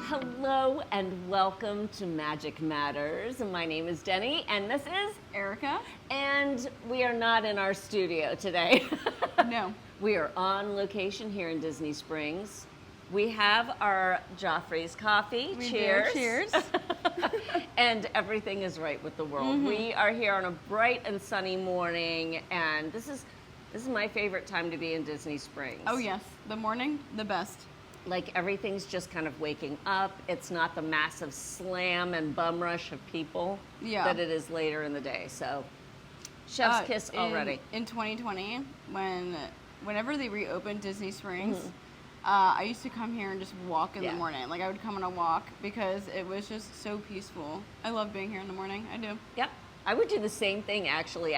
Hello and welcome to Magic Matters. My name is Deni and this is Erica. And we are not in our studio today. No. We are on location here in Disney Springs. We have our Joffrey's coffee. Cheers. Cheers. And everything is right with the world. We are here on a bright and sunny morning, and this is my favorite time to be in Disney Springs. Oh yes, the morning, the best. Like everything's just kind of waking up. It's not the massive slam and bum rush of people that it is later in the day. So, chef's kiss already. In 2020, whenever they reopened Disney Springs, I used to come here and just walk in the morning. Like I would come on a walk because it was just so peaceful. I love being here in the morning. I do. Yep. I would do the same thing actually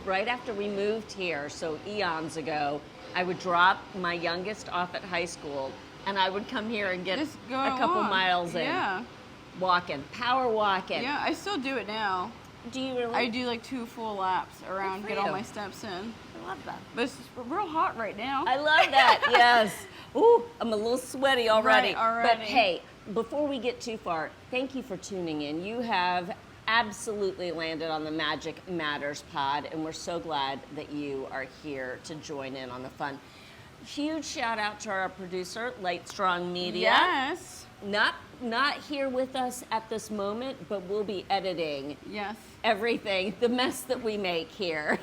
right after we moved here, so eons ago. I would drop my youngest off at high school and I would come here and get Just go a couple walk. miles in. Yeah. Walking, power walking. Yeah, I still do it now. Do you really? I do like 2 full laps around, get all you. my steps in. I love that. But it's real hot right now. I love that, yes. Ooh, I'm a little sweaty already. Right, already. But hey, before we get too far, thank you for tuning in. You have absolutely landed on the Magic Matters pod, and we're so glad that you are here to join in on the fun. Huge shout out to our producer, Light Strong Media. Yes. Not here with us at this moment, but we'll be editing Yes. everything, the mess that we make here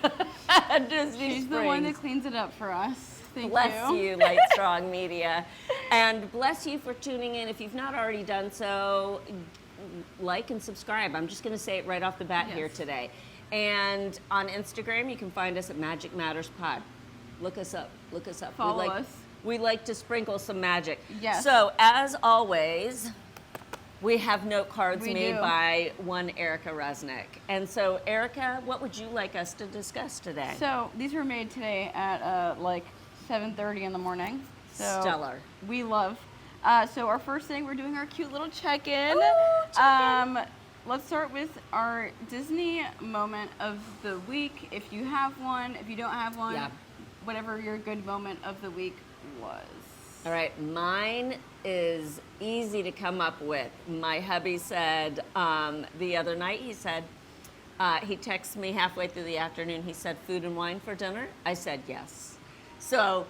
at Disney She's Springs. the one that cleans it up for us. Thank Bless you. you, Light Strong Media. And bless you for tuning in. If you've not already done so, like and subscribe. I'm just going to say it right off the bat here today. And on Instagram, you can find us at Magic Matters Pod. Look us up. Look us up. Follow us. We like to sprinkle some magic. Yes. So, as always, we have note cards We made do. by one Erica Resnick. And so, Erica, what would you like us to discuss today? So these were made today at like 7:30 in the morning. So Stellar. We love. So our first thing, we're doing our cute little check-in. Ooh, Let's start with our Disney moment of the week. If you have one, if you don't have one, whatever your good moment of the week was. All right, mine is easy to come up with. My hubby said the other night, he said, he texted me halfway through the afternoon, he said, food and wine for dinner? I said yes. So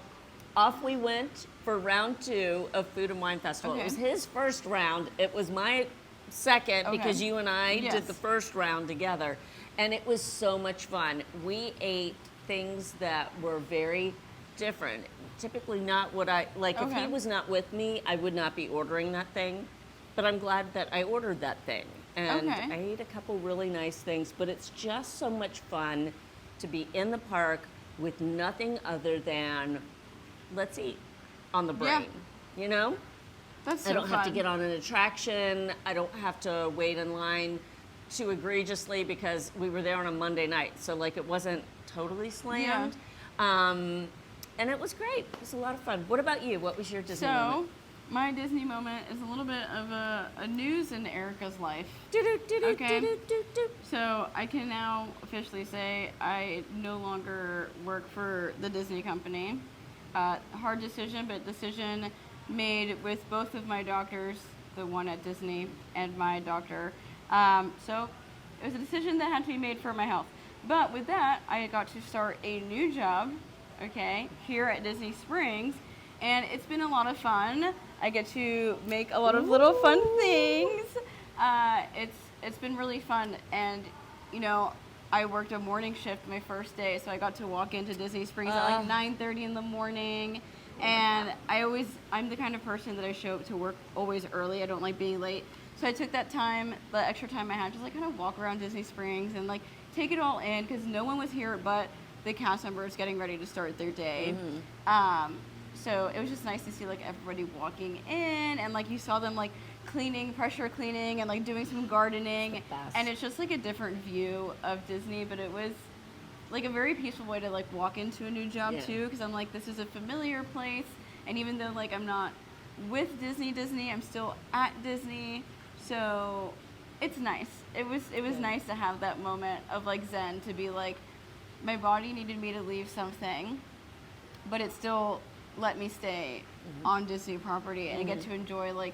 off we went for round 2 of Food and Wine Festival. Okay. It was his first round. It was my second because you and I did the Yes. first round together. And it was so much fun. We ate things that were very different. Typically not what I, like if he was not with me, I would not be ordering that thing. But I'm glad that I ordered that thing. And I ate a couple really nice things, but it's just so much fun to be in the park with nothing other than, let's eat on the brain, you know? That's so I don't have to fun. get on an attraction. I don't have to wait in line too egregiously because we were there on a Monday night. So like it wasn't totally slammed. And it was great. It was a lot of fun. What about you? What was your Disney moment? My Disney moment is a little bit of a news in Erica's life. Okay. So I can now officially say I no longer work for the Disney company. Hard decision, but decision made with both of my doctors, the one at Disney and my doctor. So it was a decision that had to be made for my health. But with that, I got to start a new job, here at Disney Springs. And it's been a lot of fun. I get to make a lot of little fun things. It's been really fun. And, you know, I worked a morning shift my first day, so I got to walk into Disney Springs at like 9:30 in the morning. And I'm the kind of person that I show up to work always early. I don't like being late. So I took that time, the extra time I had, just like kind of walk around Disney Springs and like take it all in because no one was here but the cast members getting ready to start their day. So it was just nice to see like everybody walking in and like you saw them like pressure cleaning and like doing some gardening. And it's just like a different view of Disney, but it was like a very peaceful way to like walk into a new job too, because I'm like, this is a familiar place. And even though like I'm not with Disney, I'm still at Disney. So it's nice. It was nice to have that moment of like zen, to be like, my body needed me to leave something, but it still let me stay on Disney property and get to enjoy like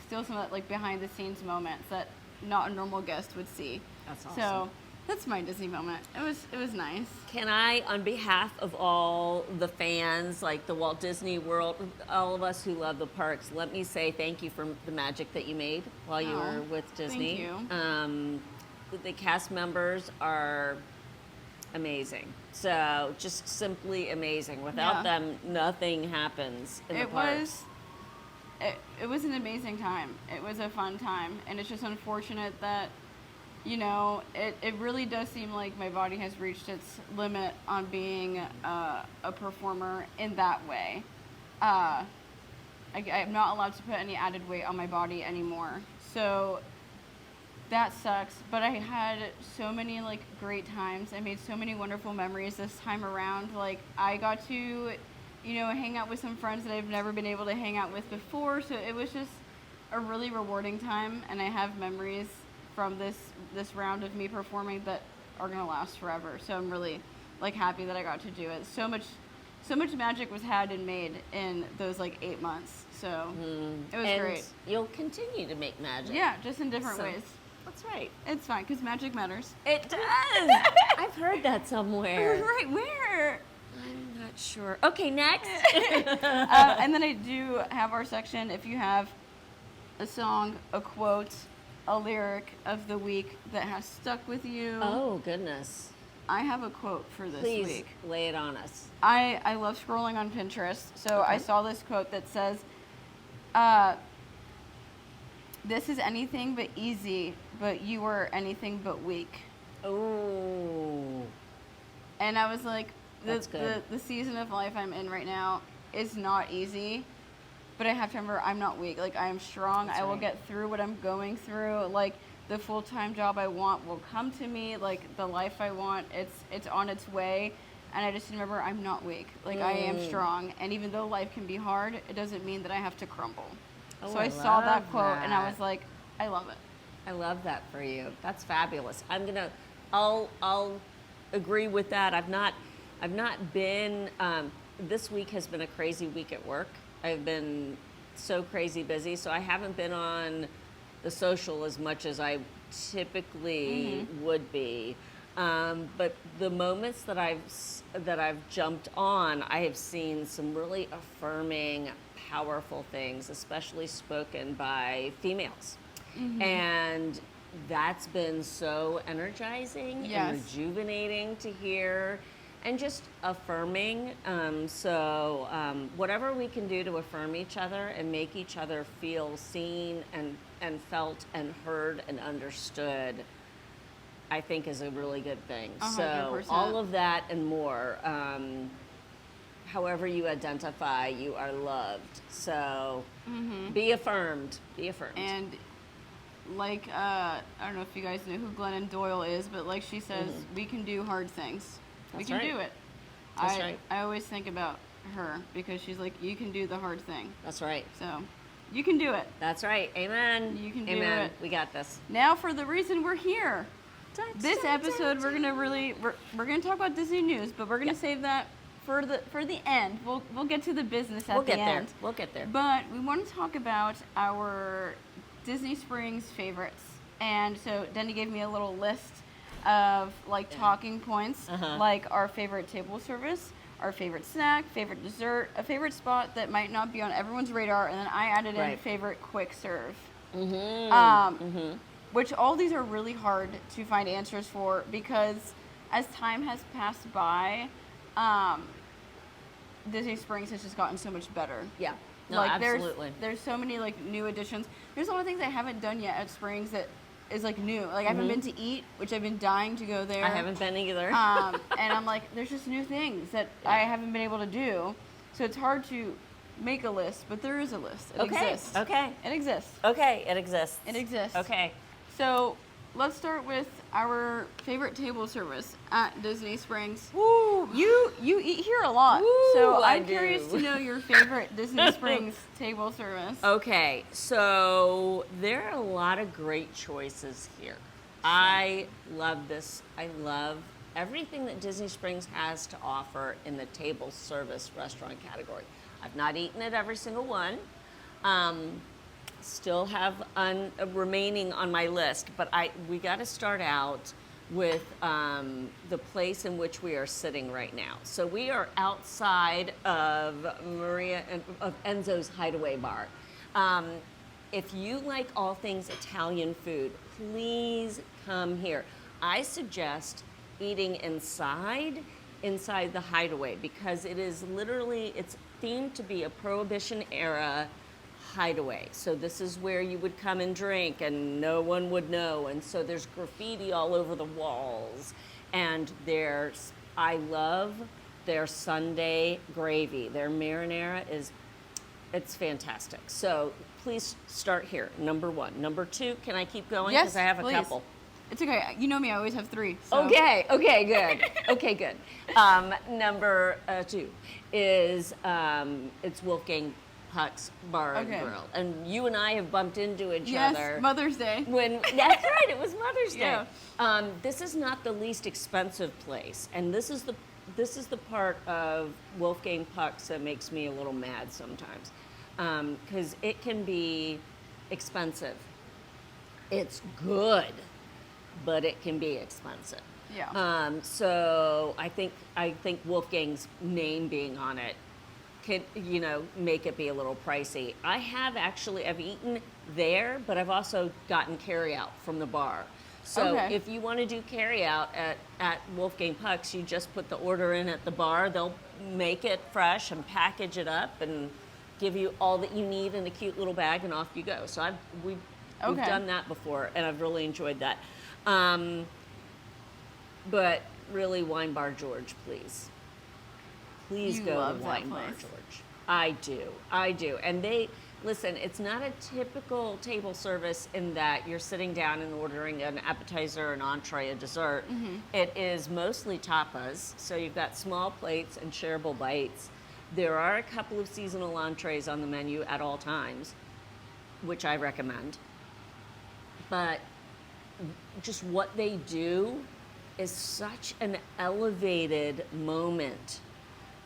steal some of that like behind the scenes moments that not a normal guest would see. That's awesome. So that's my Disney moment. It was nice. Can I, on behalf of all the fans, like the Walt Disney World, all of us who love the parks, let me say thank you for the magic that you made while you were with Disney. Thank you. The cast members are amazing. So just simply amazing. Without them, nothing happens in the parks. It was an amazing time. It was a fun time, and it's just unfortunate that, you know, it really does seem like my body has reached its limit on being a performer in that way. I'm not allowed to put any added weight on my body anymore. So that sucks, but I had so many like great times. I made so many wonderful memories this time around. Like I got to, you know, hang out with some friends that I've never been able to hang out with before. So it was just a really rewarding time, and I have memories from this round of me performing that are gonna last forever. So I'm really like happy that I got to do it. So much magic was had and made in those like 8 months. So it was great. You'll continue to make magic. Yeah, just in different ways. That's right. It's fine, because magic matters. It does. I've heard that somewhere. Right, where? I'm not sure. Okay, next. And then I do have our section. If you have a song, a quote, a lyric of the week that has stuck with you. Oh, goodness. I have a quote for this Please week. lay it on us. I love scrolling on Pinterest, so I saw this quote that says, this is anything but easy, but you were anything but weak. Oh. And I was like, That's good. the season of life I'm in right now is not easy, but I have to remember I'm not weak. Like, I am strong. That's I will right. get through what I'm going through. Like, the full-time job I want will come to me. Like, the life I want, it's on its way. And I just remember I'm not weak. Like, I am strong. And even though life can be hard, it doesn't mean that I have to crumble. Oh, so I saw that quote, and I was like, I love it. I love that for you. That's fabulous. I'll agree with that. I've not been. This week has been a crazy week at work. I've been so crazy busy, so I haven't been on the social as much as I typically would be. But the moments that I've jumped on, I have seen some really affirming, powerful things, especially spoken by females. And that's been so energizing and rejuvenating to hear, and just affirming. So whatever we can do to affirm each other and make each other feel seen and felt and heard and understood, I think is a really good thing. 100%. So all of that and more. However you identify, you are loved. So be affirmed. Be affirmed. And like, I don't know if you guys know who Glennon Doyle is, but like she says, we can do hard things. We can do it. That's right. I always think about her because she's like, you can do the hard thing. That's right. So you can do it. That's right. Amen. You can do Amen. it. We got this. Now for the reason we're here. This episode, we're gonna talk about Disney news, but we're gonna save that for the end. We'll get to the business at the end. We'll get there. But we want to talk about our Disney Springs favorites. And so Deni gave me a little list of like talking points, like our favorite table service, our favorite snack, favorite dessert, a favorite spot that might not be on everyone's radar, and then I added in favorite quick serve. Which all these are really hard to find answers for because as time has passed by, Disney Springs has just gotten so much better. Yeah. No, like absolutely. There's so many like new additions. There's a lot of things I haven't done yet at Springs that is like new. Like I haven't been to eat, which I've been dying to go there. I haven't been either. And I'm like, there's just new things that I haven't been able to do. So it's hard to make a list, but there is a list. It exists. Okay. It exists. Okay. It exists. It exists. Okay. So let's start with our favorite table service at Disney Springs. Woo! You eat here a lot, Woo, so I I'm curious do. to know your favorite Disney Springs table service. Okay, so there are a lot of great choices here. I love this. I love everything that Disney Springs has to offer in the table service restaurant category. I've not eaten at every single one. still have remaining on my list, but we got to start out with the place in which we are sitting right now. So we are outside of Enzo's Hideaway Bar. If you like all things Italian food, please come here. I suggest eating inside the Hideaway, because it is literally, it's themed to be a Prohibition era hideaway. So this is where you would come and drink and no one would know. And so there's graffiti all over the walls. And I love their Sunday gravy. Their marinara it's fantastic. So please start here, number 1. Number 2, can I keep going? Yes, because I have please. a couple. It's okay. You know me, I always have 3. So. Okay, good. Okay, good. Number 2 is it's Wolfgang Puck's Bar and Grill. And you and I have bumped into each other. Yes, Mother's Day. That's right, it was Mother's Day. Yeah. This is not the least expensive place, and this is the part of Wolfgang Puck's that makes me a little mad sometimes, because it can be expensive. It's good, but it can be expensive. Yeah. So I think Wolfgang's name being on it could, make it be a little pricey. I've eaten there, but I've also gotten carryout from the bar. So if you want to do carryout at Wolfgang Puck's, you just put the order in at the bar. They'll make it fresh and package it up and give you all that you need in a cute little bag, and off you go. So we've done that before, and I've really enjoyed that. But really, Wine Bar George, please. Please go to Wine Bar George. I do. And listen, it's not a typical table service in that you're sitting down and ordering an appetizer, an entree, a dessert. Mm-hmm. It is mostly tapas, so you've got small plates and shareable bites. There are a couple of seasonal entrees on the menu at all times, which I recommend. But just what they do is such an elevated moment.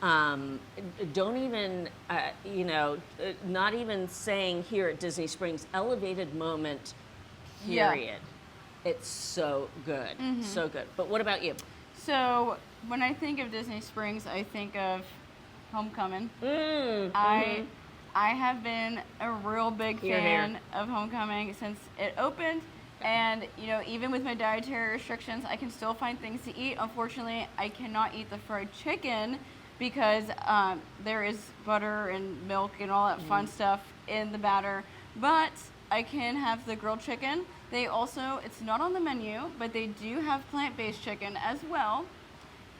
Don't even, not even saying here at Disney Springs, elevated moment, period. Yeah. It's so good, so good. But what about you? So when I think of Disney Springs, I think of Homecoming. I have been a real big fan of Homecoming since it opened. And, even with my dietary restrictions, I can still find things to eat. Unfortunately, I cannot eat the fried chicken because there is butter and milk and all that fun stuff in the batter. But I can have the grilled chicken. It's not on the menu, but they do have plant-based chicken as well.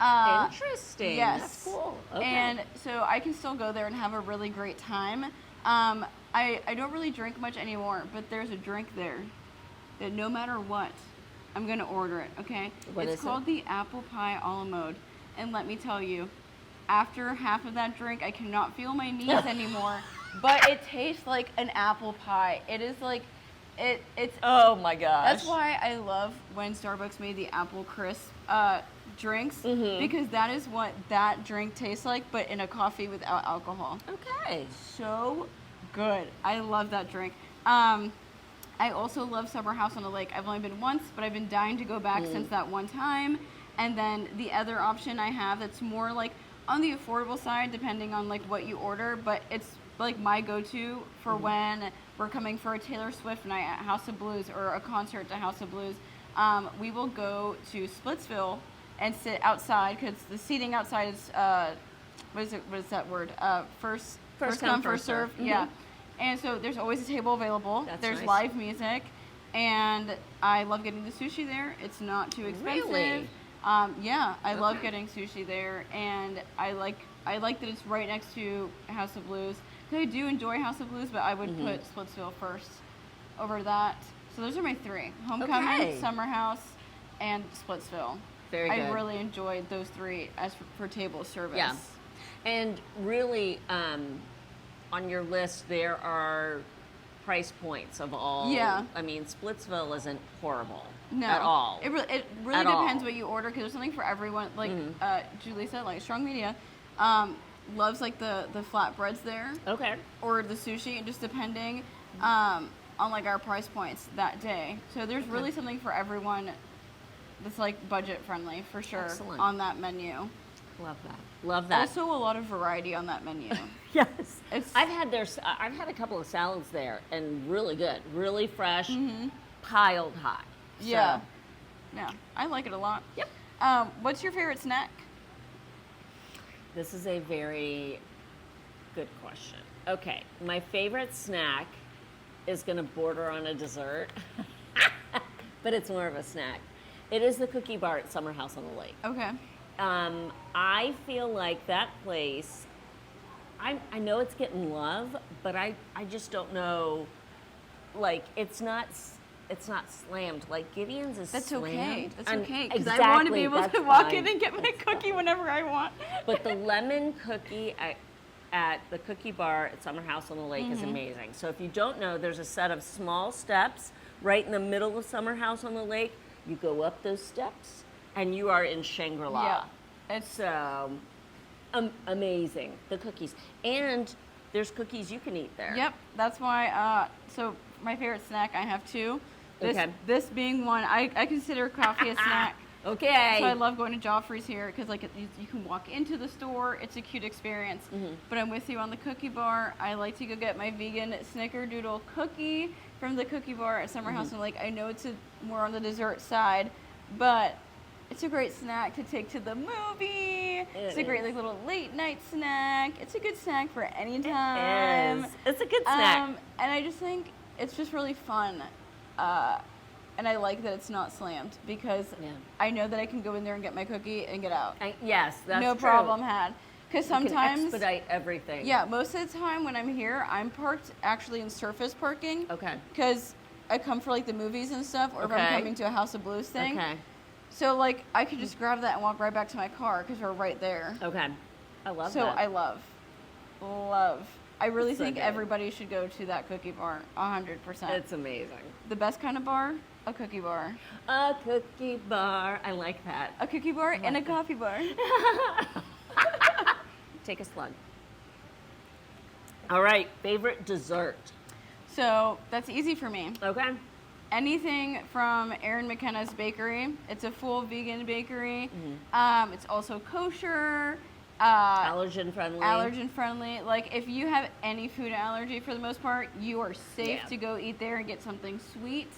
Interesting. Yes. That's cool. Okay. And so I can still go there and have a really great time. I don't really drink much anymore, but there's a drink there that no matter what, I'm going to order it, okay? It's called the Apple Pie a la mode. And let me tell you, after half of that drink, I cannot feel my knees anymore. But it tastes like an apple pie. It is like, it's... Oh my gosh. That's why I love when Starbucks made the Apple Crisp drinks, because that is what that drink tastes like, but in a coffee without alcohol. Okay. So good. I love that drink. I also love Summer House on the Lake. I've only been once, but I've been dying to go back since that one time. And then the other option I have that's more like on the affordable side, depending on like what you order, but it's like my go-to for when we're coming for a Taylor Swift night at House of Blues or a concert to House of Blues. We will go to Splitsville and sit outside, because the seating outside is what is that word? First come, first serve. Mm-hmm. Yeah. And so there's always a table available. There's nice. Live music, and I love getting the sushi there. It's not too expensive. Really? I love getting sushi there, and I like that it's right next to House of Blues. I do enjoy House of Blues, but I would put Splitsville first over that. So those are my 3: Homecoming, Summer House, and Splitsville. Very good. I really enjoyed those 3 as for table service. Yeah, and really. On your list, there are price points of all. Yeah. I mean, Splitsville isn't horrible at all. It really depends what you order, because there's something for everyone. Like Julissa, like Strong Media, loves like the flatbreads there. Okay. Or the sushi, and just depending. on like our price points that day. So there's really something for everyone that's like budget friendly for sure. Excellent. On that menu. Love that. Love that. Also a lot of variety on that menu. Yes. It's- I've had a couple of salads there and really good, really fresh, piled hot. Yeah. So, Yeah. I like it a lot. Yep. What's your favorite snack? This is a very good question. Okay, my favorite snack is going to border on a dessert, but it's more of a snack. It is the cookie bar at Summer House on the Lake. Okay. I feel like that place, I know it's getting love, but I just don't know, like, it's not slammed. Like Gideon's is That's slammed. okay. That's And okay. Because exactly, I want to be able that's to walk fine. in and get my cookie whenever I want. But the lemon cookie at the cookie bar at Summer House on the Lake is amazing. So if you don't know, there's a set of small steps right in the middle of Summer House on the Lake. You go up those steps, and you are in Shangri-La. Yeah. It's So amazing, the cookies. And there's cookies you can eat there. Yep, that's why. So my favorite snack, I have two. This being one, I consider coffee a snack. Okay. So I love going to Joffrey's here because like you can walk into the store. It's a cute experience. But I'm with you on the cookie bar. I like to go get my vegan snickerdoodle cookie from the cookie bar at Summer House on the Lake. I know it's more on the dessert side, but it's a great snack to take to the movie. It's a great like little late night snack. It's a good snack for any time. It is. It's a good snack. And I just think it's just really fun. And I like that it's not slammed because I know that I can go in there and get my cookie and get out. Yes, that's no true. problem had. Because You can sometimes expedite everything. Yeah, most of the time when I'm here, I'm parked actually in surface parking. Okay. Because I come for like the movies and stuff, or if I'm coming to a House of Blues thing. Okay. So like I could just grab that and walk right back to my car because we're right there. Okay. I love So that. I love. I really It's so think good. everybody should go to that cookie bar, 100%. It's amazing. The best kind of bar, a cookie bar. A cookie bar. I like that. A cookie bar and a coffee bar. Take a slug. All right. Favorite dessert. So that's easy for me. Okay. Anything from Erin McKenna's bakery. It's a full vegan bakery. It's also kosher. Allergen friendly. Allergen friendly. Like if you have any food allergy for the most part, you are safe to go eat there and get something sweet.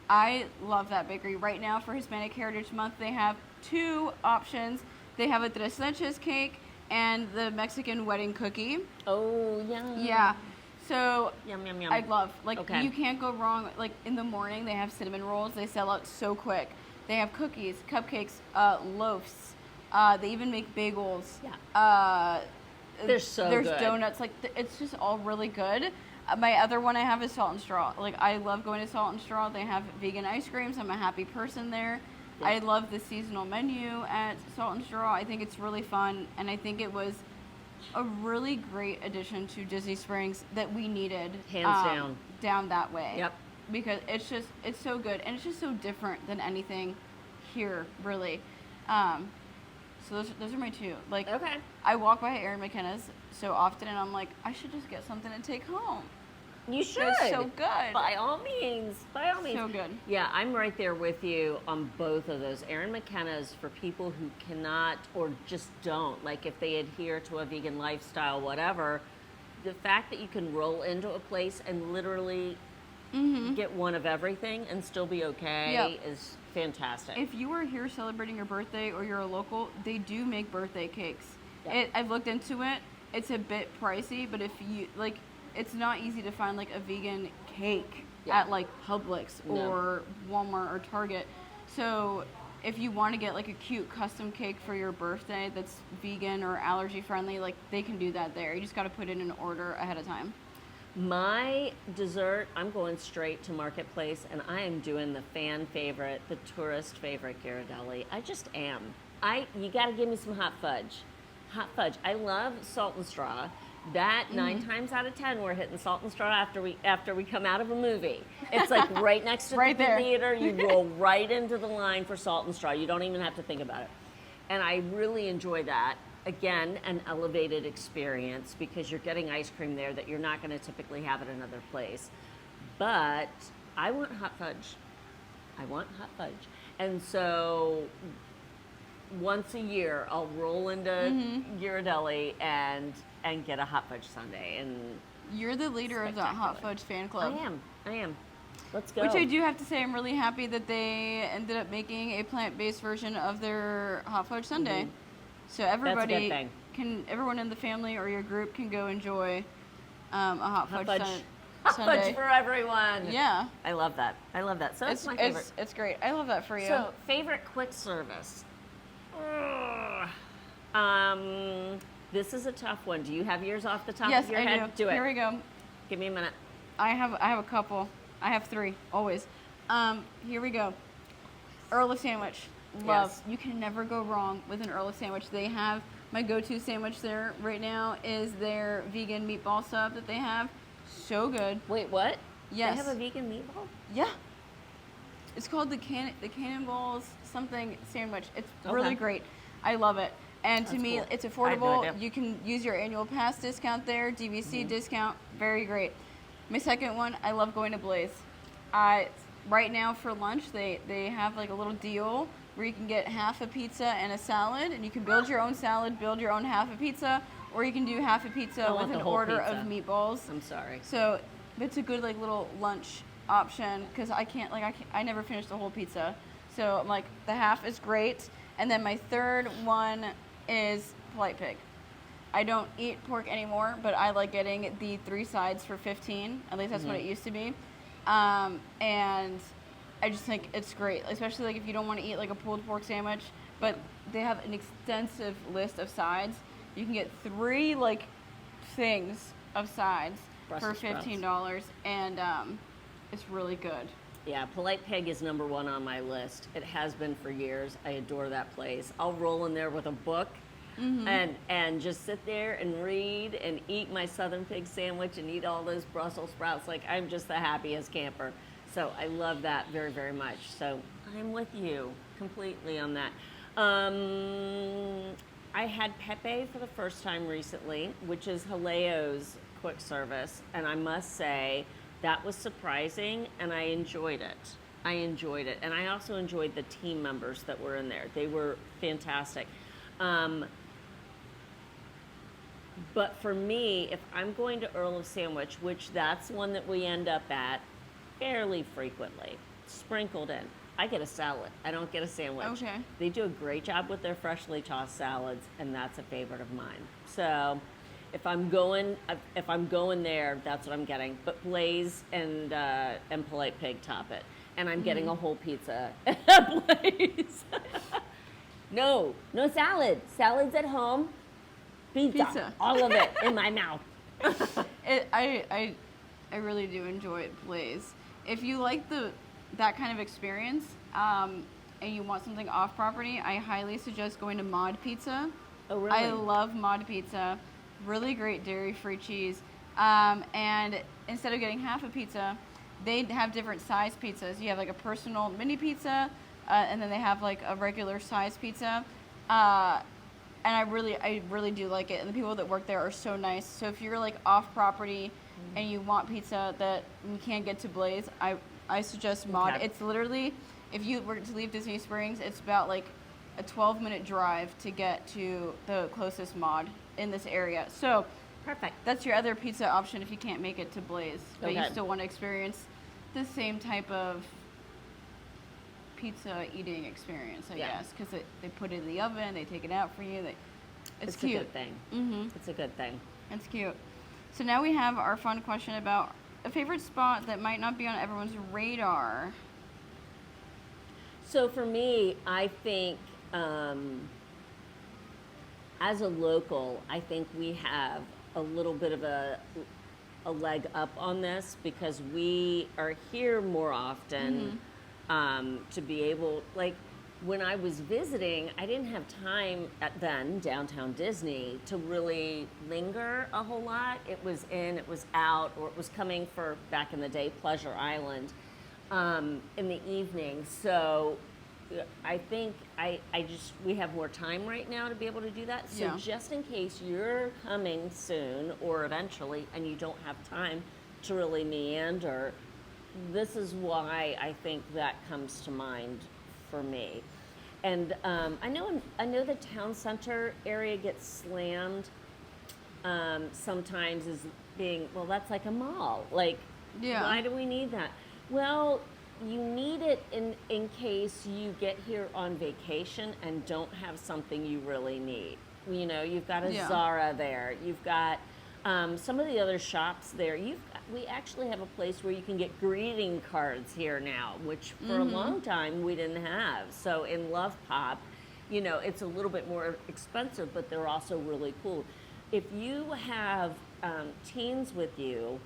I love that bakery. Right now for Hispanic Heritage Month, they have two options. They have a tres leches cake and the Mexican wedding cookie. Oh, yum. Yeah. So Yum, yum, yum. I love, like, Okay. you can't go wrong. Like, in the morning, they have cinnamon rolls. They sell out so quick. They have cookies, cupcakes, loaves. They even make bagels. Yeah. They're so There's good. donuts. Like, it's just all really good. My other one I have is Salt and Straw. Like, I love going to Salt and Straw. They have vegan ice creams. I'm a happy person there. Yeah. I love the seasonal menu at Salt and Straw. I think it's really fun, and I think it was a really great addition to Disney Springs that we needed. Hands down that way. Yep. Because it's so good, and it's just so different than anything here, really. So those are my two. Like, Okay. I walk by Erin McKenna's so often, and I'm like, I should just get something to take home. You should. It's so good. By all means. By all means. So good. Yeah, I'm right there with you on both of those. Erin McKenna's for people who cannot or just don't, like if they adhere to a vegan lifestyle, whatever, the fact that you can roll into a place and literally get one of everything and still be okay is fantastic. If you are here celebrating your birthday or you're a local, they do make birthday cakes. Yeah. I've looked into it. It's a bit pricey, but if you like, it's not easy to find like a vegan cake at like Publix or Walmart or Target. So if you want to get like a cute custom cake for your birthday that's vegan or allergy friendly, like they can do that there. You just got to put in an order ahead of time. My dessert, I'm going straight to Marketplace, and I am doing the fan favorite, the tourist favorite Ghirardelli. I just am. You got to give me some hot fudge. Hot fudge. I love Salt and Straw. That 9 times out of 10, we're hitting Salt and Straw after we come out of a movie. It's like right next to Right the there. theater. You roll right into the line for Salt and Straw. You don't even have to think about it. And I really enjoy that. Again, an elevated experience because you're getting ice cream there that you're not going to typically have at another place. but I want hot fudge. I want hot fudge. And so once a year, I'll roll into Ghirardelli and get a hot fudge sundae. And you're the leader of the hot fudge fan club. I am. Let's go. Which I do have to say, I'm really happy that they ended up making a plant-based version of their hot fudge sundae. So everybody everyone in the family or your group can go enjoy a hot fudge sundae. Hot fudge for everyone. Yeah. I love that. So it's my favorite. It's great. I love that for you. So favorite quick service. This is a tough one. Do you have yours off the top of your head? Yes, I do it. Here we go. Give me a minute. I have a couple. I have 3 always. Here we go. Earl of sandwich. Love. Yes. You can never go wrong with an Earl of sandwich. They have my go-to sandwich there right now is their vegan meatball sub that they have. So good. Wait, what? Yes. They have a vegan meatball? Yeah. It's called the Cannonballs something sandwich. It's really great. I love it. And to me, it's affordable. You can use your annual pass discount there, DVC discount. Very great. My second one, I love going to Blaze. Right now for lunch, they have like a little deal where you can get half a pizza and a salad, and you can build your own salad, build your own half a pizza, or you can do half a pizza with an order of meatballs. I'm sorry. So it's a good like little lunch option because I never finish the whole pizza. So I'm like, the half is great. And then my third one is Polite Pig. I don't eat pork anymore, but I like getting the 3 sides for $15. At least that's what it used to be. And I just think it's great, especially like if you don't want to eat like a pulled pork sandwich, but they have an extensive list of sides. You can get 3 like things of sides for $15, and it's really good. Yeah, Polite Pig is number 1 on my list. It has been for years. I adore that place. I'll roll in there with a book and just sit there and read and eat my Southern pig sandwich and eat all those Brussels sprouts. Like, I'm just the happiest camper. So I love that very, very much. So I'm with you completely on that. I had Pepe for the first time recently, which is Jaleo's quick service. And I must say, that was surprising, and I enjoyed it. And I also enjoyed the team members that were in there. They were fantastic. But for me, if I'm going to Earl of Sandwich, which that's one that we end up at fairly frequently, sprinkled in, I get a salad. I don't get a sandwich. Okay. They do a great job with their freshly tossed salads, and that's a favorite of mine. So if I'm going there, that's what I'm getting. But Blaze and Polite Pig top it, and I'm getting a whole pizza at Blaze. No salad. Salads at home. Pizza. All of it in my mouth. I really do enjoy it, Blaze. If you like that kind of experience, and you want something off property, I highly suggest going to Mod Pizza. Oh, really? I love Mod Pizza. Really great dairy-free cheese. And instead of getting half a pizza, they have different size pizzas. You have like a personal mini pizza, and then they have like a regular size pizza. And I really do like it. And the people that work there are so nice. So if you're like off property and you want pizza that you can't get to Blaze, I suggest Mod. Okay. It's literally, if you were to leave Disney Springs, it's about like a 12-minute drive to get to the closest Mod in this area. So perfect. That's your other pizza option if you can't make it to Blaze, but you still want to experience the same type of pizza eating experience, I guess, because they put it in the oven, they take it out for you. It's cute. A good thing. Mm-hmm. It's a good thing. It's cute. So now we have our fun question about a favorite spot that might not be on everyone's radar. So for me, I think as a local, I think we have a little bit of a leg up on this because we are here more often. To be able, like, when I was visiting, I didn't have time then, downtown Disney, to really linger a whole lot. It was in, it was out, or it was coming for, back in the day, Pleasure Island in the evening. So I think we have more time right now to be able to do that. So just in case you're coming soon or eventually and you don't have time to really meander, this is why I think that comes to mind for me. And I know the town center area gets slammed sometimes as being, well, that's like a mall. Like, why do we need that? Well, you need it in case you get here on vacation and don't have something you really need. You know, you've got a Zara there. You've got some of the other shops there. We actually have a place where you can get greeting cards here now, which for a long time we didn't have. So in Love Pop, you know, it's a little bit more expensive, but they're also really cool. If you have teens with you,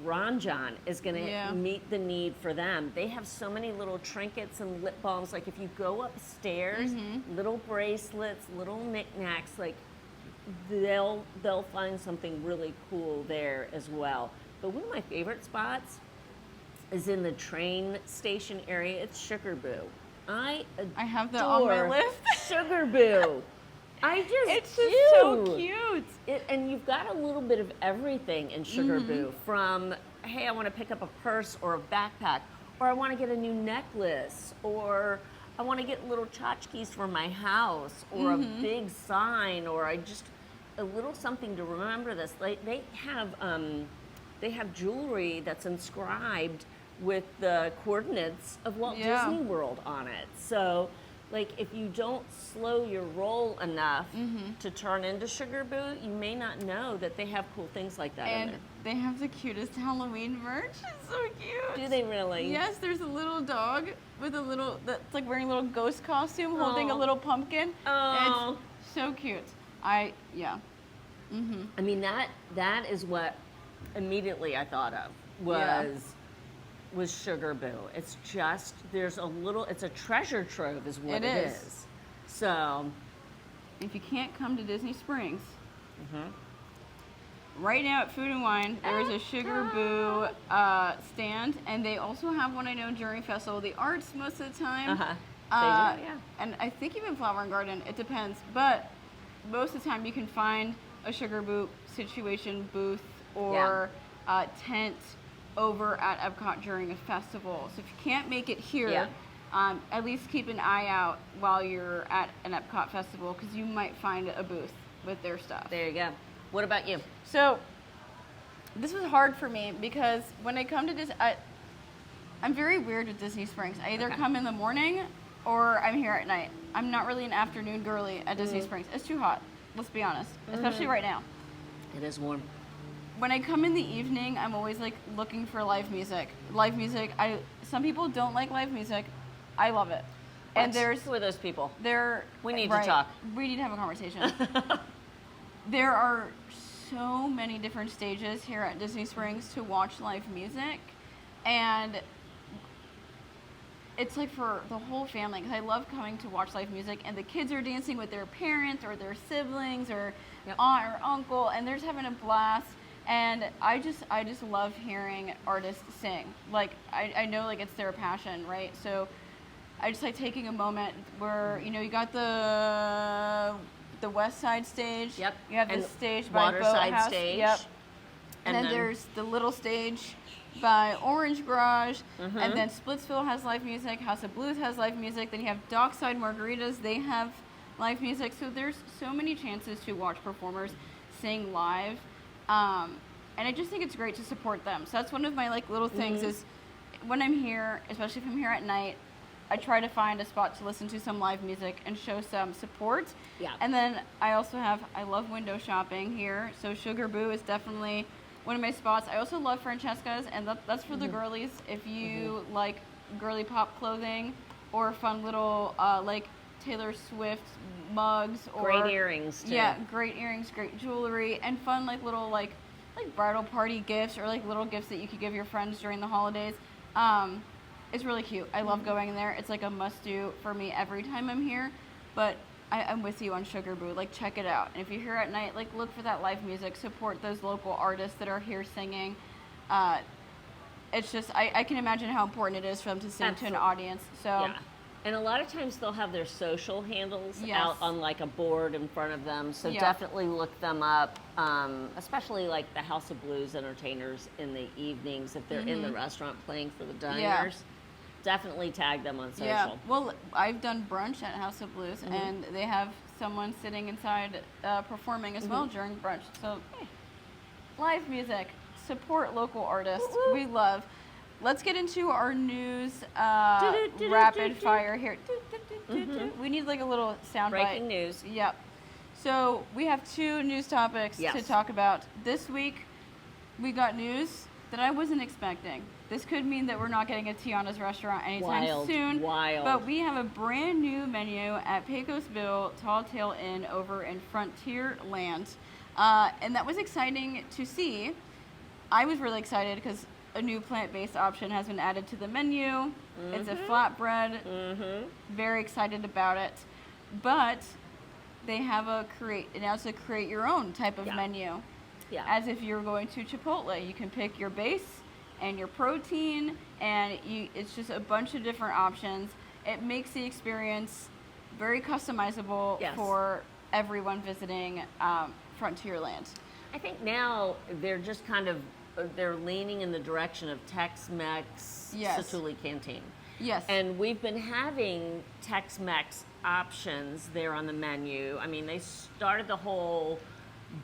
Ranjan is going to meet the need for them. They have so many little trinkets and lip balms. Like if you go upstairs, little bracelets, little knickknacks, like they'll find something really cool there as well. But one of my favorite spots is in the train station area. It's Sugar Boo. I have that on my list. Sugar Boo. It's just so cute. And you've got a little bit of everything in Sugar Boo. From, hey, I want to pick up a purse or a backpack, or I want to get a new necklace, or I want to get little tchotchkes for my house, or a big sign, or a little something to remember this. Like they have jewelry that's inscribed with the coordinates of Walt Disney World on it. So, like, if you don't slow your roll enough to turn into Sugar Boo, you may not know that they have cool things like that in there. And they have the cutest Halloween merch. It's so cute. Do they really? Yes, there's a little dog with that's like wearing a little ghost costume, holding a little pumpkin. Oh. It's so cute. I mean, that is what immediately I thought of was Sugar Boo. It's just, it's a treasure trove is what it is. So. If you can't come to Disney Springs, right now at Food and Wine, there is a Sugar Boo stand, and they also have one, I know, during Festival of the Arts most of the time. They do, and I think even Flower and Garden, it depends, but most of the time you can find a Sugar Boo situation booth or tent over at Epcot during a festival. So if you can't make it here, at least keep an eye out while you're at an Epcot festival, because you might find a booth with their stuff. There you go. What about you? So this was hard for me because when I come to Disney, I'm very weird with Disney Springs. I either come in the morning or I'm here at night. I'm not really an afternoon girly at Disney Springs. It's too hot, let's be honest, especially right now. It is warm. When I come in the evening, I'm always like looking for live music. Live music, some people don't like live music. I love it. And who are those people? We need to talk. We need to have a conversation. There are so many different stages here at Disney Springs to watch live music, and it's like for the whole family, because I love coming to watch live music, and the kids are dancing with their parents or their siblings or aunt or uncle, and they're just having a blast. And I just love hearing artists sing. Like I know like it's their passion, right? So I just like taking a moment where, you know, you got the West Side stage. Yep. You have the stage by Waterside Boathouse. stage. Yep. And then there's the little stage by Orange Garage. And then Splitsville has live music. House of Blues has live music. Then you have Dockside Margaritas. They have live music. So there's so many chances to watch performers sing live. And I just think it's great to support them. So that's one of my like little things is when I'm here, especially if I'm here at night, I try to find a spot to listen to some live music and show some support. Yeah. And then I love window shopping here. So Sugar Boo is definitely one of my spots. I also love Francesca's, and that's for the girlies. If you like girly pop clothing or fun little like Taylor Swift mugs or great earrings too. Yeah, great earrings, great jewelry, and fun like little like bridal party gifts or like little gifts that you could give your friends during the holidays. It's really cute. I love going in there. It's like a must-do for me every time I'm here. But I'm with you on Sugar Boo. Like, check it out. And if you're here at night, like, look for that live music. Support those local artists that are here singing. It's just, I can imagine how important it is for them to sing to an audience. So And a lot of times they'll have their social handles Yes. out on like a board in front of them. So Yeah. definitely look them up, especially like the House of Blues entertainers in the evenings if they're in the restaurant playing for the diners. Definitely tag them on social. Yeah. Well, I've done brunch at House of Blues, and they have someone sitting inside performing as well during brunch. So, live music, support local artists. Woo-woo. We love. Let's get into our news rapid fire here. We need like a little sound Breaking bite. news. Yep. So we have 2 news topics to Yes. talk about. This week, we got news that I wasn't expecting. This could mean that we're not getting a Tiana's restaurant anytime soon. Wild. But we have a brand new menu at Pecos Bill Tall Tale Inn over in Frontierland. And that was exciting to see. I was really excited because a new plant-based option has been added to the menu. It's a flatbread. Very excited about it. But they have now it's a create your own type of menu. Yeah. As if you're going to Chipotle. You can pick your base and your protein, and it's just a bunch of different options. It makes the experience very customizable for everyone visiting Frontierland. I think now they're just kind of they're leaning in the direction of Tex-Mex Satuli Canteen. Yes. And we've been having Tex-Mex options there on the menu. I mean, they started the whole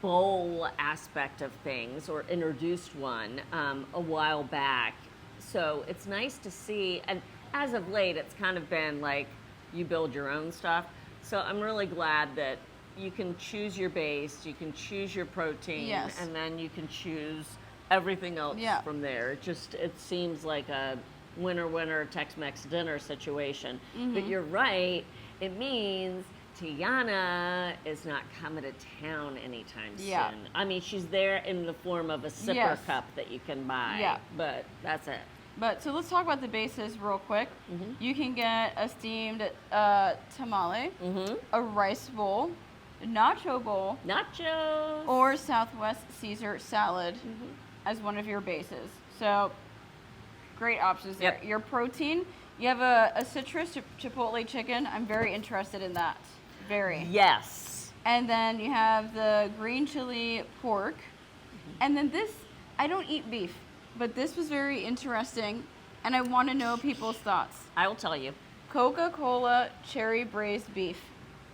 bowl aspect of things, or introduced one a while back. So it's nice to see, and as of late, it's kind of been like you build your own stuff. So I'm really glad that you can choose your base, you can choose your protein, and then you can choose everything else from there. It seems like a winner Tex-Mex dinner situation. But you're right, it means Tiana is not coming to town anytime soon. I mean, she's there in the form of a sipper cup that you can buy, but that's it. But so let's talk about the bases real quick. You can get a steamed tamale, a rice bowl, nacho bowl, nachos, or Southwest Caesar salad as one of your bases. So great options there. Your protein, you have a citrus chipotle chicken. I'm very interested in that. Very. Yes. And then you have the green chili pork. And then this, I don't eat beef, but this was very interesting, and I want to know people's thoughts. I will tell you. Coca-Cola cherry braised beef.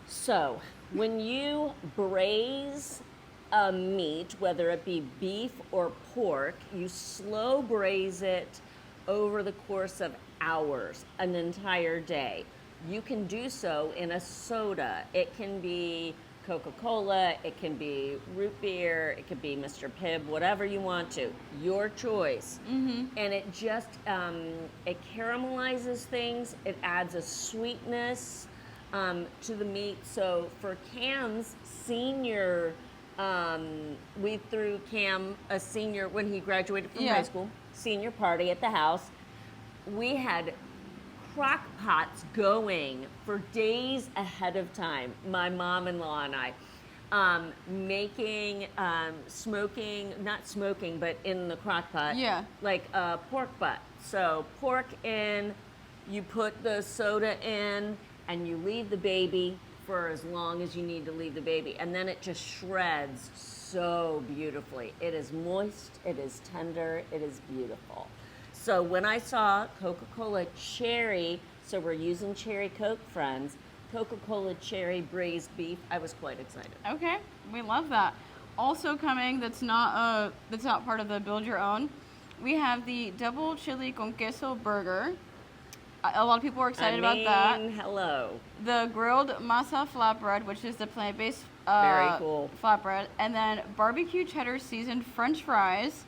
So, when you braise a meat, whether it be beef or pork, you slow braise it over the course of hours, an entire day. You can do so in a soda. It can be Coca-Cola, it can be root beer, it could be Mr. Pibb, whatever you want to. Your choice. And it just, it caramelizes things. It adds a sweetness to the meat. So for Cam's senior, we threw Cam a senior, when he graduated from high school, senior party at the house. We had crock pots going for days ahead of time, my mom-in-law and I, making, smoking, not smoking, but in the crock pot, like a pork butt. So pork in, you put the soda in, and you leave the baby for as long as you need to leave the baby, and then it just shreds so beautifully. It is moist, it is tender, it is beautiful. So when I saw Coca-Cola cherry, so we're using cherry Coke, friends, Coca-Cola cherry braised beef, I was quite excited. Okay, we love that. Also coming, that's not part of the build your own. We have the double chili con queso burger. A lot of people are excited about that. Hello. The grilled masa flatbread, which is the plant-based very cool flatbread, and then barbecue cheddar seasoned French fries,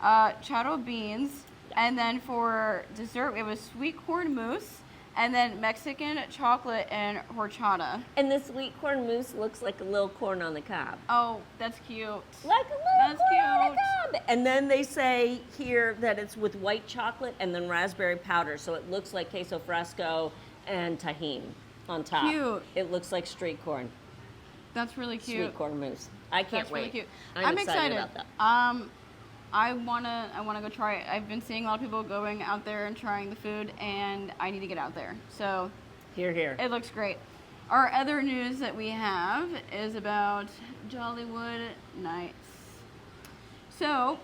chado beans. And then for dessert, we have a sweet corn mousse, and then Mexican chocolate and horchata. And the sweet corn mousse looks like a little corn on the cob. Oh, that's cute. Like a little corn on the cob. And then they say here that it's with white chocolate and then raspberry powder, so it looks like queso fresco and tahini on top. Cute. It looks like street corn. That's really cute. Sweet corn mousse. I can't That's wait. Really cute. I'm excited about that. I wanna go try it. I've been seeing a lot of people going out there and trying the food, and I need to get out there. So Here, here. It looks great. Our other news that we have is about Jollywood Nights. So,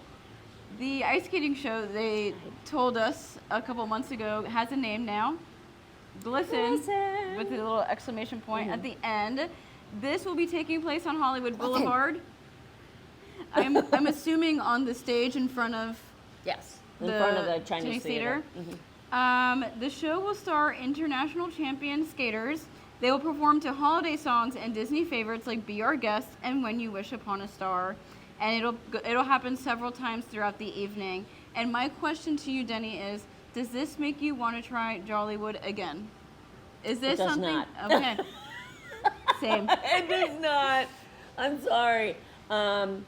the ice skating show, they told us a couple months ago, has a name now. Glisten, with a little exclamation point at the end. This will be taking place on Hollywood Boulevard. I'm assuming on the stage in front of Yes, in front of the Chinese theater. The show will star international champion skaters. They will perform to holiday songs and Disney favorites like Be Our Guest and When You Wish Upon a Star. And it'll happen several times throughout the evening. And my question to you, Deni, is, does this make you want to try Jollywood again? Is this It does something? not. Okay. Same. It does not. I'm sorry. I'm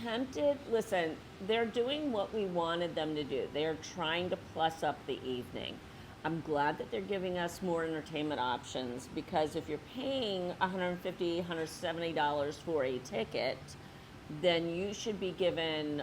tempted. Listen, they're doing what we wanted them to do. They are trying to plus up the evening. I'm glad that they're giving us more entertainment options, because if you're paying $150, $170 for a ticket, then you should be given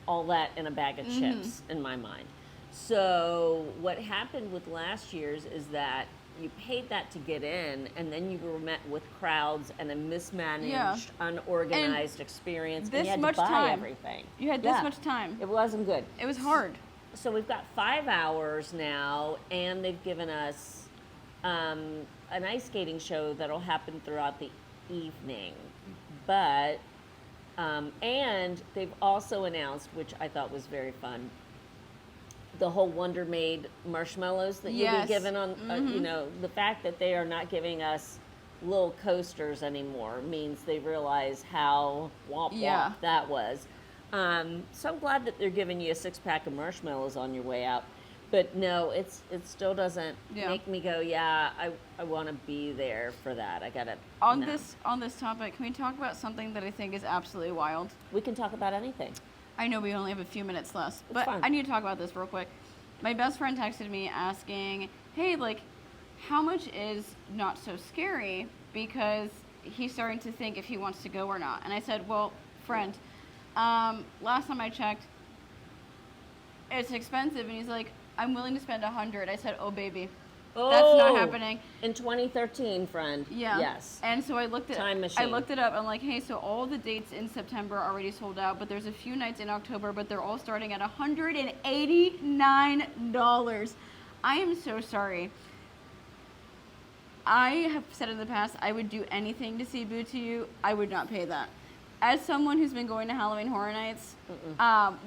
all that in a bag of chips, in my mind. So what happened with last year's is that you paid that to get in, and then you were met with crowds and a mismanaged, unorganized experience. This and you had much to buy time. everything. You had this much time. It wasn't good. It was hard. So we've got 5 hours now, and they've given us an ice skating show that'll happen throughout the evening. But, and they've also announced, which I thought was very fun, the whole Wonder Maid marshmallows that you'll be given on, you know, the fact that they are not giving us little coasters anymore means they realize how womp womp that was. So I'm glad that they're giving you a 6-pack of marshmallows on your way out. But no, it still doesn't make me go, I want to be there for that. I gotta. On this topic, can we talk about something that I think is absolutely wild? We can talk about anything. I know we only have a few minutes left, but fine. I need to talk about this real quick. My best friend texted me asking, hey, like, how much is Not So Scary? Because he's starting to think if he wants to go or not. And I said, well, friend, last time I checked, it's expensive. And he's like, I'm willing to spend $100. I said, oh, baby. That's not happening. In 2013, friend. Yeah. Yes. And so I looked Time machine. I looked it up. I'm like, hey, so all the dates in September are already sold out, but there's a few nights in October, but they're all starting at $189. I am so sorry. I have said in the past I would do anything to see Boo to You. I would not pay that. As someone who's been going to Halloween Horror Nights,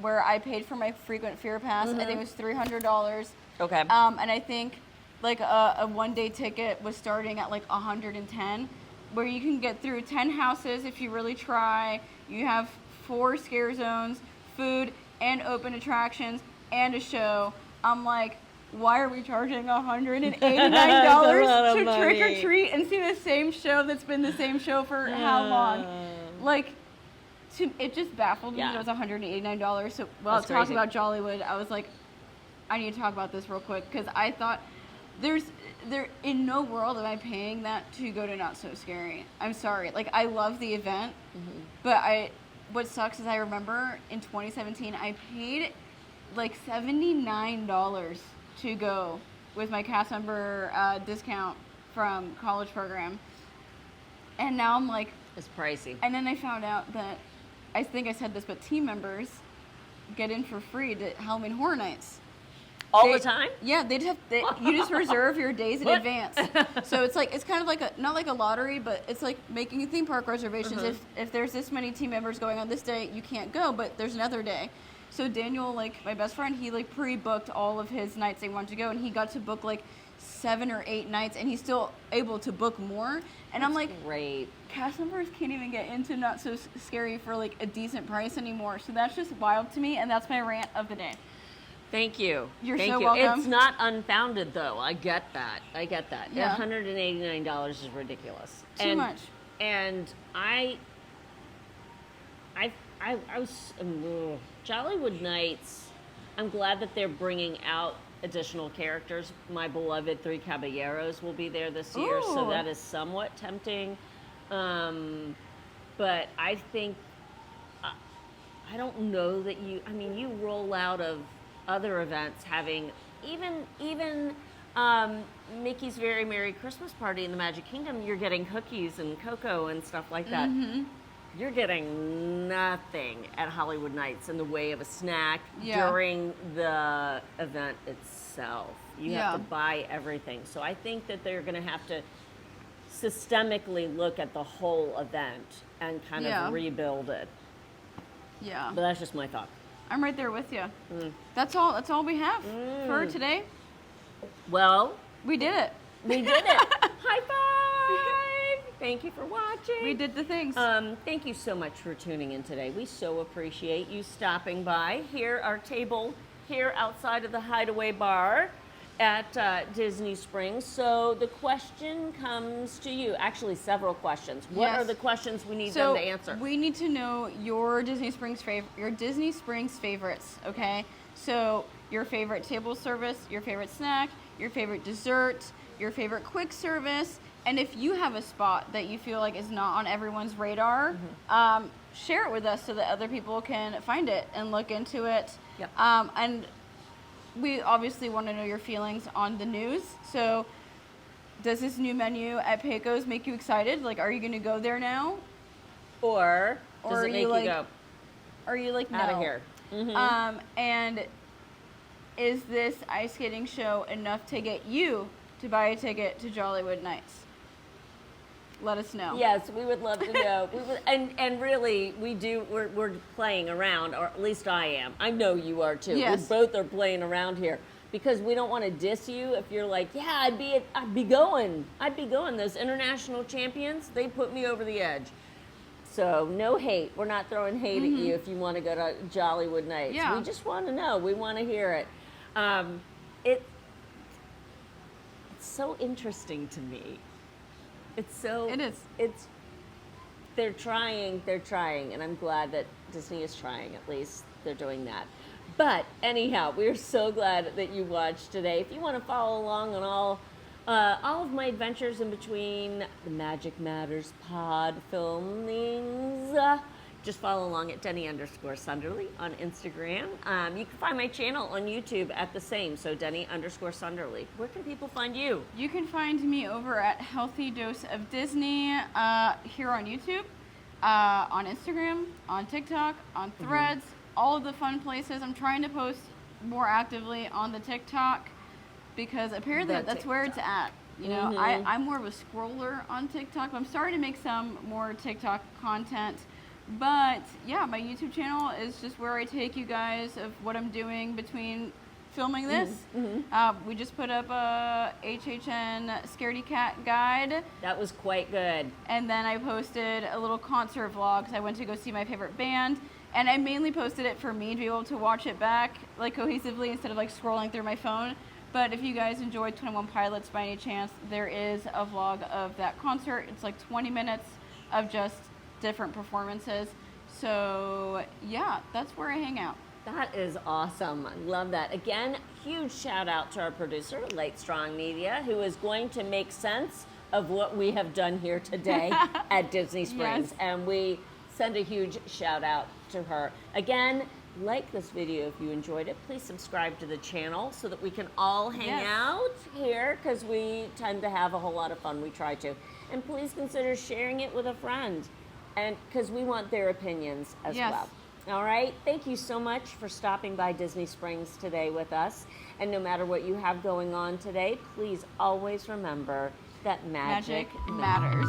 where I paid for my frequent fear pass, I think it was $300. Okay. And I think like a one-day ticket was starting at like $110, where you can get through 10 houses if you really try. You have 4 scare zones, food, and open attractions, and a show. I'm like, why are we charging $189 to trick or treat and see the same show that's been the same show for how long? Like, it just baffled me that it was $189. So while I was talking about Jollywood, I was like, I need to talk about this real quick, because I thought there in no world am I paying that to go to Not So Scary. I'm sorry. Like, I love the event, but what sucks is I remember in 2017 I paid like $79 to go with my cast member discount from college program, and now I'm like, it's pricey. And then I found out that, I think I said this, but team members get in for free to Halloween Horror Nights. The time? Yeah, you just reserve your days in advance. So it's like, it's kind of like not like a lottery, but it's like making theme park reservations. If there's this many team members going on this day, you can't go, but there's another day. So Daniel, like my best friend, he like pre-booked all of his nights they wanted to go, and he got to book like 7 or 8 nights, and he's still able to book more. And I'm like, great. Cast members can't even get into Not So Scary for like a decent price anymore. So that's just wild to me, and that's my rant of the day. Thank you. You're Thank so you. welcome. It's not unfounded, though. I get that. Yeah. $189 is ridiculous. Too much. And I was Jollywood Nights. I'm glad that they're bringing out additional characters. My beloved 3 Caballeros will be there this year, so that is somewhat tempting. But I think I don't know that you roll out of other events having even Mickey's Very Merry Christmas Party in the Magic Kingdom, you're getting cookies and cocoa and stuff like that. You're getting nothing at Hollywood Nights in the way of a snack during the event itself. You have to buy everything. So I think that they're going to have to systemically look at the whole event and kind of rebuild it. Yeah. But that's just my thought. I'm right there with you. That's all we have for today. Well, we did it. We did it. High five! Thank you for watching. We did the things. Thank you so much for tuning in today. We so appreciate you stopping by. Here, our table here outside of the Hideaway Bar at Disney Springs. So the question comes to you. Actually, several questions. What are the questions we need them to answer? We need to know your Disney Springs favorites. Okay. So your favorite table service, your favorite snack, your favorite dessert, your favorite quick service, and if you have a spot that you feel like is not on everyone's radar, share it with us so that other people can find it and look into it. Yep. And we obviously want to know your feelings on the news. So does this new menu at Pecos make you excited? Like, are you going to go there now? Or does it make you go, are you like, no? Out of here. And is this ice skating show enough to get you to buy a ticket to Jollywood Nights? Let us know. Yes, we would love to know. And really, we're playing around, or at least I am. I know you are too. Yes. We both are playing around here because we don't want to diss you if you're like, yeah, I'd be going. Those international champions, they put me over the edge. So no hate. We're not throwing hate at you if you want to go to Jollywood Nights. Yeah. We just want to know. We want to hear it. It's so interesting to me. It is. They're trying, and I'm glad that Disney is trying. At least they're doing that. But anyhow, we're so glad that you watched today. If you want to follow along on all of my adventures in between the Magic Matters pod filmings, just follow along at Deni_Sunderly on Instagram. You can find my channel on YouTube at the same, so Deni_Sunderly. Where can people find you? You can find me over at Healthy Dose of Disney here on YouTube, on Instagram, on TikTok, on Threads, all of the fun places. I'm trying to post more actively on the TikTok because apparently that's where it's at. You know, I'm more of a scroller on TikTok. I'm starting to make some more TikTok content. But yeah, my YouTube channel is just where I take you guys of what I'm doing between filming this. We just put up a HHN Scaredy Cat guide. That was quite good. And then I posted a little concert vlog because I went to go see my favorite band. And I mainly posted it for me to be able to watch it back like cohesively instead of like scrolling through my phone. But if you guys enjoyed 21 Pilots by any chance, there is a vlog of that concert. It's like 20 minutes of just different performances. So yeah, that's where I hang out. That is awesome. I love that. Again, huge shout out to our producer, Light Strong Media, who is going to make sense of what we have done here today at Disney Springs. Yes. And we send a huge shout out to her. Again, like this video if you enjoyed it. Please subscribe to the channel so that we can all hang out here because we tend to have a whole lot of fun. We try to. And please consider sharing it with a friend, and because we want their opinions as well. All right. Thank you so much for stopping by Disney Springs today with us. And no matter what you have going on today, please always remember that magic matters.